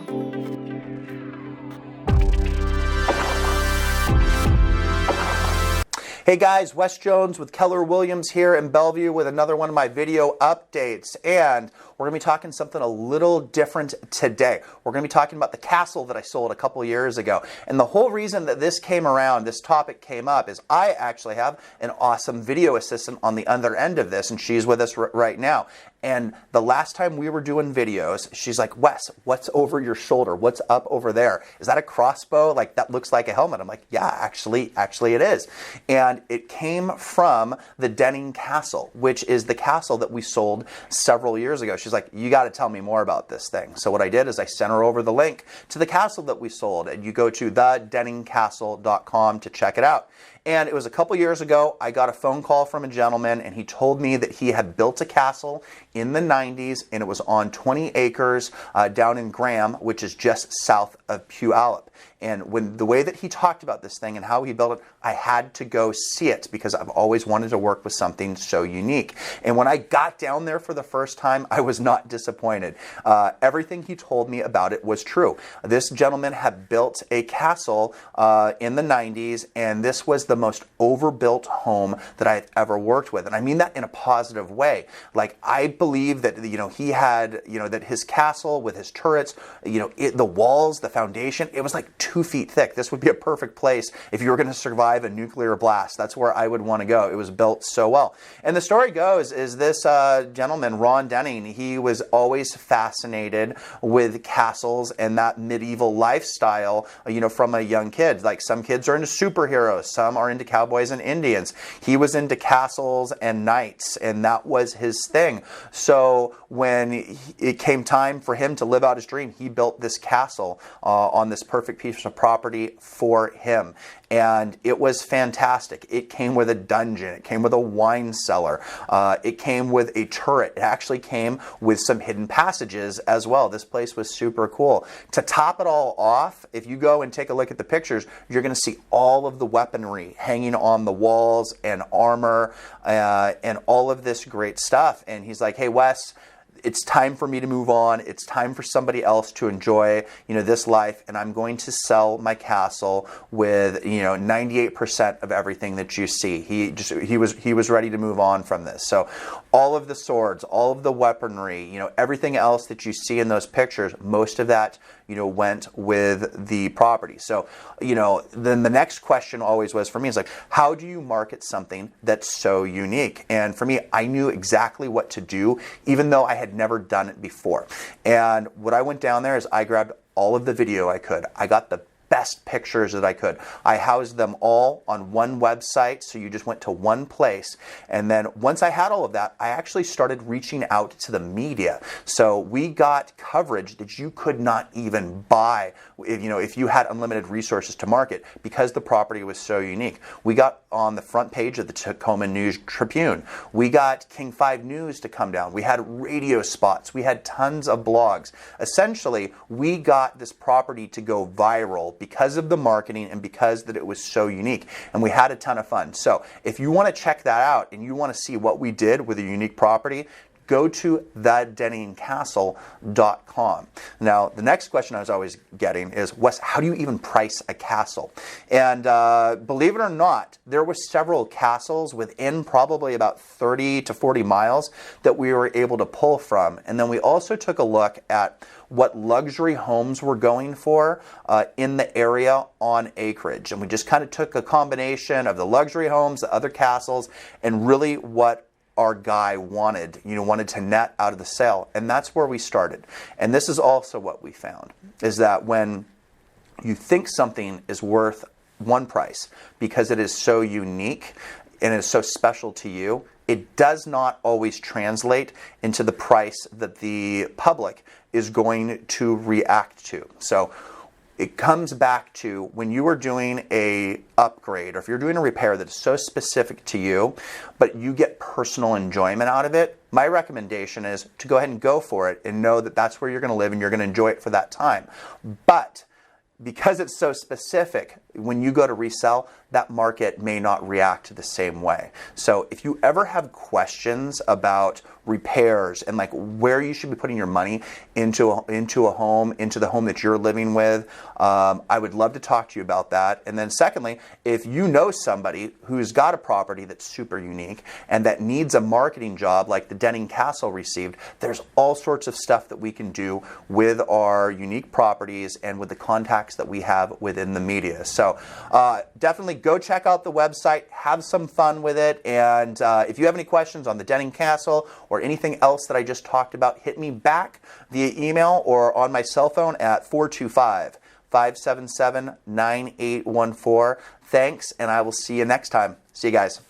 Hey guys, Wes Jones with Keller Williams here in Bellevue with another one of my video updates, and we're going to be talking something a little different today. We're going to be talking about the castle that I sold a couple years ago. And the whole reason that this came around, this topic came up, is I actually have an awesome video assistant on the other end of this, and she's with us right now. And the last time we were doing videos, she's like, Wes, what's over your shoulder? What's up over there? Is that a crossbow? Like, that looks like a helmet. I'm like, yeah, actually it is. And it came from the Denning Castle, which is the castle that we sold several years ago. She's like, you got to tell me more about this thing. So what I did is I sent her over the link to the castle that we sold, and you go to thedenningcastle.com to check it out. And it was a couple years ago, I got a phone call from a gentleman, and he told me that he had built a castle in the 90s, and it was on 20 acres down in Graham, which is just south of Puyallup. And when the way that he talked about this thing and how he built it, I had to go see it because I've always wanted to work with something so unique. And when I got down there for the first time, I was not disappointed. Everything he told me about it was true. This gentleman had built a castle in the 90s, and this was the most overbuilt home that I've ever worked with. And I mean that in a positive way. Like, I believe that, he had, that his castle with his turrets, the walls, the foundation, it was like 2 feet thick. This would be a perfect place if you were going to survive a nuclear blast. That's where I would want to go. It was built so well. And the story goes is this gentleman, Ron Denning, he was always fascinated with castles and that medieval lifestyle, from a young kid. Like, some kids are into superheroes, some are into cowboys and Indians. He was into castles and knights, and that was his thing. So when it came time for him to live out his dream, he built this castle on this perfect piece of property for him. And it was fantastic. It came with a dungeon. It came with a wine cellar. It came with a turret. It actually came with some hidden passages as well. This place was super cool. To top it all off, if you go and take a look at the pictures, you're going to see all of the weaponry hanging on the walls and armor and all of this great stuff. And he's like, hey, Wes, it's time for me to move on. It's time for somebody else to enjoy, this life, and I'm going to sell my castle with, 98% of everything that you see. He was ready to move on from this. So all of the swords, all of the weaponry, everything else that you see in those pictures, most of that, went with the property. So, then the next question always was for me is like, how do you market something that's so unique? And for me, I knew exactly what to do, even though I had never done it before. And what I went down there is I grabbed all of the video I could. I got the best pictures that I could. I housed them all on one website, so you just went to one place. And then once I had all of that, I actually started reaching out to the media. So we got coverage that you could not even buy if you had unlimited resources to market, because the property was so unique. We got on the front page of the Tacoma News Tribune. We got King 5 News to come down. We had radio spots. We had tons of blogs. Essentially, we got this property to go viral because of the marketing and because that it was so unique, and we had a ton of fun. So if you want to check that out and you want to see what we did with a unique property, go to thedenningcastle.com. Now, the next question I was always getting is, Wes, how do you even price a castle? And believe it or not, there were several castles within probably about 30 to 40 miles that we were able to pull from. And then we also took a look at what luxury homes were going for in the area on acreage. And we just kind of took a combination of the luxury homes, the other castles, and really what our guy wanted to net out of the sale. And that's where we started. And this is also what we found, is that when you think something is worth one price because it is so unique and it is so special to you, it does not always translate into the price that the public is going to react to. So it comes back to when you are doing a upgrade, or if you're doing a repair that is so specific to you, but you get personal enjoyment out of it, my recommendation is to go ahead and go for it and know that that's where you're going to live and you're going to enjoy it for that time. But because it's so specific, when you go to resell, that market may not react the same way. So if you ever have questions about repairs and like where you should be putting your money into a home, into the home that you're living with, I would love to talk to you about that. And then secondly, if you know somebody who's got a property that's super unique and that needs a marketing job like the Denning Castle received, there's all sorts of stuff that we can do with our unique properties and with the contacts that we have within the media. So definitely go check out the website, have some fun with it, and if you have any questions on the Denning Castle or anything else that I just talked about, hit me back via email or on my cell phone at 425-577-9814. Thanks, and I will see you next time. See you guys.